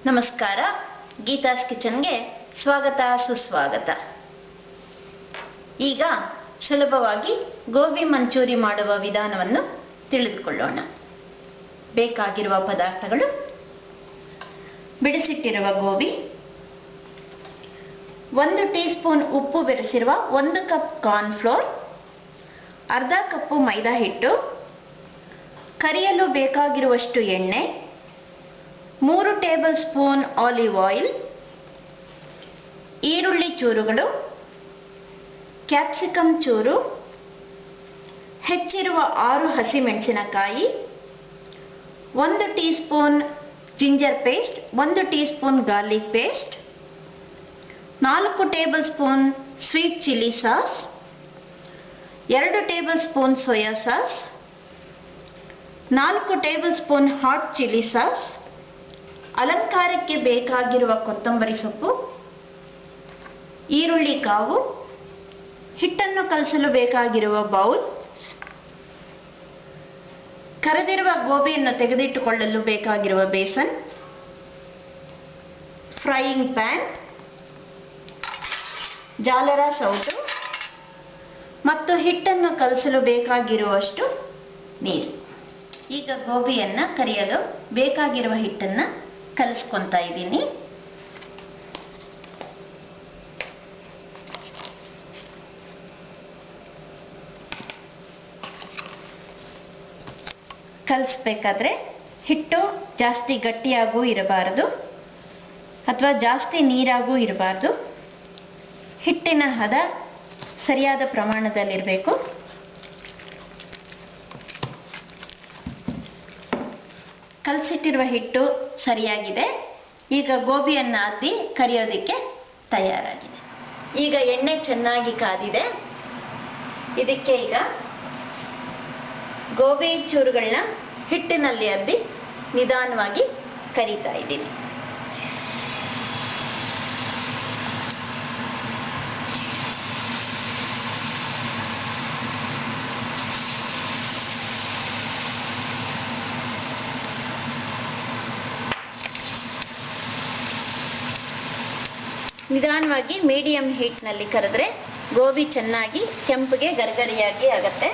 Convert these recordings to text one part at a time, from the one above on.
ನಮಸ್ಕಾರ. ಗೀತಾಸ್ ಕಿಚನ್ಗೆ ಸ್ವಾಗತ ಸುಸ್ವಾಗತ. ಈಗ ಸುಲಭವಾಗಿ ಗೋಬಿ ಮಂಚೂರಿ ಮಾಡುವ ವಿಧಾನವನ್ನು ತಿಳಿದುಕೊಳ್ಳೋಣ. ಬೇಕಾಗಿರುವ ಪದಾರ್ಥಗಳು: ಬಿಡಿಸಿಟ್ಟಿರುವ ಗೋಬಿ, 1 ಟೀ ಸ್ಪೂನ್ ಉಪ್ಪು ಬೆರೆಸಿರುವ 1 ಕಪ್ ಕಾರ್ನ್ಫ್ಲೋರ್, ಅರ್ಧ ಕಪ್ಪು ಮೈದಾ ಹಿಟ್ಟು, ಕರಿಯಲು ಬೇಕಾಗಿರುವಷ್ಟು ಎಣ್ಣೆ, 3 ಟೇಬಲ್ ಸ್ಪೂನ್ ಆಲಿವ್ ಆಯಿಲ್, ಈರುಳ್ಳಿ ಚೂರುಗಳು, ಕ್ಯಾಪ್ಸಿಕಮ್ ಚೂರು, ಹೆಚ್ಚಿರುವ 6 ಹಸಿಮೆಣಸಿನಕಾಯಿ, 1 tea spoon ginger paste, 1 tea spoon garlic paste, 4 table spoon sweet chilli sauce, 2 table spoon soya sauce, 4 table spoon hot chilli sauce, ಅಲಂಕಾರಕ್ಕೆ ಬೇಕಾಗಿರುವ ಕೊತ್ತಂಬರಿ ಸೊಪ್ಪು, ಈರುಳ್ಳಿ ಕಾವು, ಹಿಟ್ಟನ್ನು ಕಲಸಲು ಬೇಕಾಗಿರುವ ಬೌಲ್, ಕರೆದಿರುವ ಗೋಬಿಯನ್ನು ತೆಗೆದಿಟ್ಟುಕೊಳ್ಳಲು ಬೇಕಾಗಿರುವ ಬೇಸನ್, ಫ್ರೈಯಿಂಗ್ ಪ್ಯಾನ್, ಜಾಲರ ಸೌಟು ಮತ್ತು ಹಿಟ್ಟನ್ನು ಕಲಸಲು ಬೇಕಾಗಿರುವಷ್ಟು ನೀರು. ಈಗ ಗೋಬಿಯನ್ನು ಕರಿಯಲು ಬೇಕಾಗಿರುವ ಹಿಟ್ಟನ್ನು ಕಲಿಸ್ಕೊತಾ ಇದ್ದೀನಿ. ಕಲಿಸ್ಬೇಕಾದ್ರೆ ಹಿಟ್ಟು ಜಾಸ್ತಿ ಗಟ್ಟಿಯಾಗೂ ಇರಬಾರದು ಅಥವಾ ಜಾಸ್ತಿ ನೀರಾಗೂ ಇರಬಾರ್ದು. ಹಿಟ್ಟಿನ ಹದ ಸರಿಯಾದ ಪ್ರಮಾಣದಲ್ಲಿರಬೇಕು. ಕಲಸಿಟ್ಟಿರುವ ಹಿಟ್ಟು ಸರಿಯಾಗಿದೆ. ಈಗ ಗೋಬಿಯನ್ನು ಅದ್ದಿ ಕರಿಯೋದಕ್ಕೆ ತಯಾರಾಗಿದೆ. ಈಗ ಎಣ್ಣೆ ಚೆನ್ನಾಗಿ ಕಾದಿದೆ. ಇದಕ್ಕೆ ಈಗ ಗೋಬಿ ಚೂರುಗಳನ್ನ ಹಿಟ್ಟಿನಲ್ಲಿ ಅದ್ದಿ ನಿಧಾನವಾಗಿ ಕರಿತಾ ಇದ್ದೀನಿ. ನಿಧಾನವಾಗಿ ಮೀಡಿಯಂ ಹೀಟ್ನಲ್ಲಿ ಕರೆದ್ರೆ ಗೋಬಿ ಚೆನ್ನಾಗಿ ಕೆಂಪಗೆ ಗರಿಗರಿಯಾಗಿ ಆಗತ್ತೆ.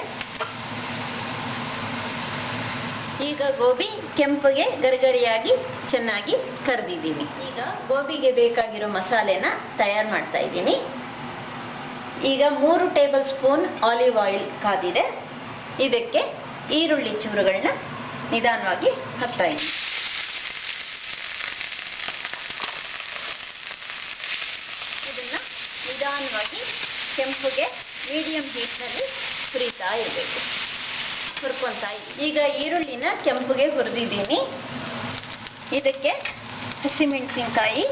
ಈಗ ಗೋಬಿ ಕೆಂಪಗೆ ಗರಿಗರಿಯಾಗಿ ಚೆನ್ನಾಗಿ ಕರೆದಿದ್ದೀನಿ. ಈಗ ಗೋಬಿಗೆ ಬೇಕಾಗಿರೋ ಮಸಾಲೆನ ತಯಾರು ಮಾಡ್ತಾ ಇದ್ದೀನಿ. ಈಗ 3 ಟೇಬಲ್ ಸ್ಪೂನ್ ಆಲಿವ್ ಆಯಿಲ್ ಕಾದಿದೆ. ಇದಕ್ಕೆ ಈರುಳ್ಳಿ ಚೂರುಗಳನ್ನ ನಿಧಾನವಾಗಿ ಹಾಕ್ತಾ ಇದ್ದೀನಿ. ಇದನ್ನು ನಿಧಾನವಾಗಿ ಕೆಂಪುಗೆ ಮೀಡಿಯಂ ಹೀಟ್ನಲ್ಲಿ ಹುರಿತಾ ಇರಬೇಕು. ಹುರ್ಕೊತಾ ಇದ್ದೀನಿ. ಈಗ ಈರುಳ್ಳಿನ ಕೆಂಪುಗೆ ಹುರಿದಿದ್ದೀನಿ. ಇದಕ್ಕೆ ಹಸಿಮೆಣಸಿನ್ಕಾಯಿ,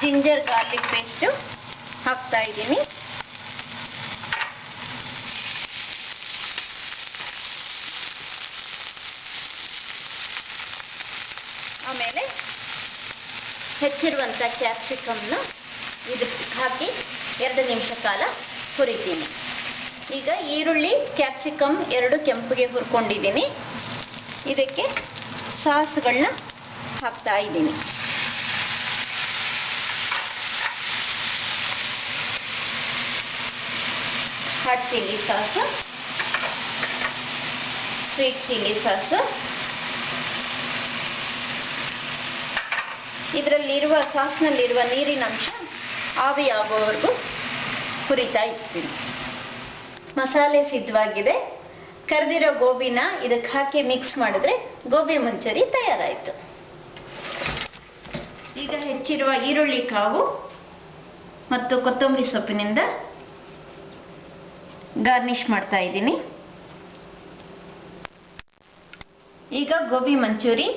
ಜಿಂಜರ್ ಗಾರ್ಲಿಕ್ ಪೇಸ್ಟು ಹಾಕ್ತಾ ಇದ್ದೀನಿ. ಆಮೇಲೆ ಹೆಚ್ಚಿರುವಂಥ ಕ್ಯಾಪ್ಸಿಕಮ್ನ ಇದಕ್ಕೆ ಹಾಕಿ 2 ನಿಮಿಷ ಕಾಲ ಹುರಿತೀನಿ. ಈಗ ಈರುಳ್ಳಿ ಕ್ಯಾಪ್ಸಿಕಮ್ 2 ಕೆಂಪುಗೆ ಹುರ್ಕೊಂಡಿದ್ದೀನಿ. ಇದಕ್ಕೆ ಸಾಸ್ಗಳನ್ನ ಹಾಕ್ತಾ ಇದ್ದೀನಿ. Hot chilli sauce, sweet chilli sauce. ಇದರಲ್ಲಿರುವ ಸಾಸ್ನಲ್ಲಿರುವ ನೀರಿನ ಅಂಶ ಆವಿಯಾಗುವವರೆಗೂ ಹುರಿತಾ ಇರ್ತೀನಿ. ಮಸಾಲೆ ಸಿದ್ಧವಾಗಿದೆ. ಕರೆದಿರೋ ಗೋಬಿನ ಇದಕ್ಕೆ ಹಾಕಿ ಮಿಕ್ಸ್ ಮಾಡಿದ್ರೆ ಗೋಬಿ ಮಂಚೂರಿ ತಯಾರಾಯಿತು. ಈಗ ಹೆಚ್ಚಿರುವ ಈರುಳ್ಳಿ ಕಾವು ಮತ್ತು ಕೊತ್ತಂಬರಿ ಸೊಪ್ಪಿನಿಂದ ಗಾರ್ನಿಷ್ ಮಾಡ್ತಾ ಇದ್ದೀನಿ. ಈಗ ಗೋಬಿ ಮಂಚೂರಿ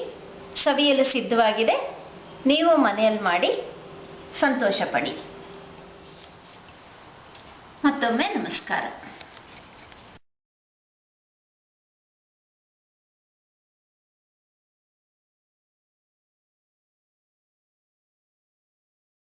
ಸವಿಯಲು ಸಿದ್ಧವಾಗಿದೆ. ನೀವು ಮನೆಯಲ್ಲಿ ಮಾಡಿ ಸಂತೋಷ ಪಡಿ. ಮತ್ತೊಮ್ಮೆ ನಮಸ್ಕಾರ.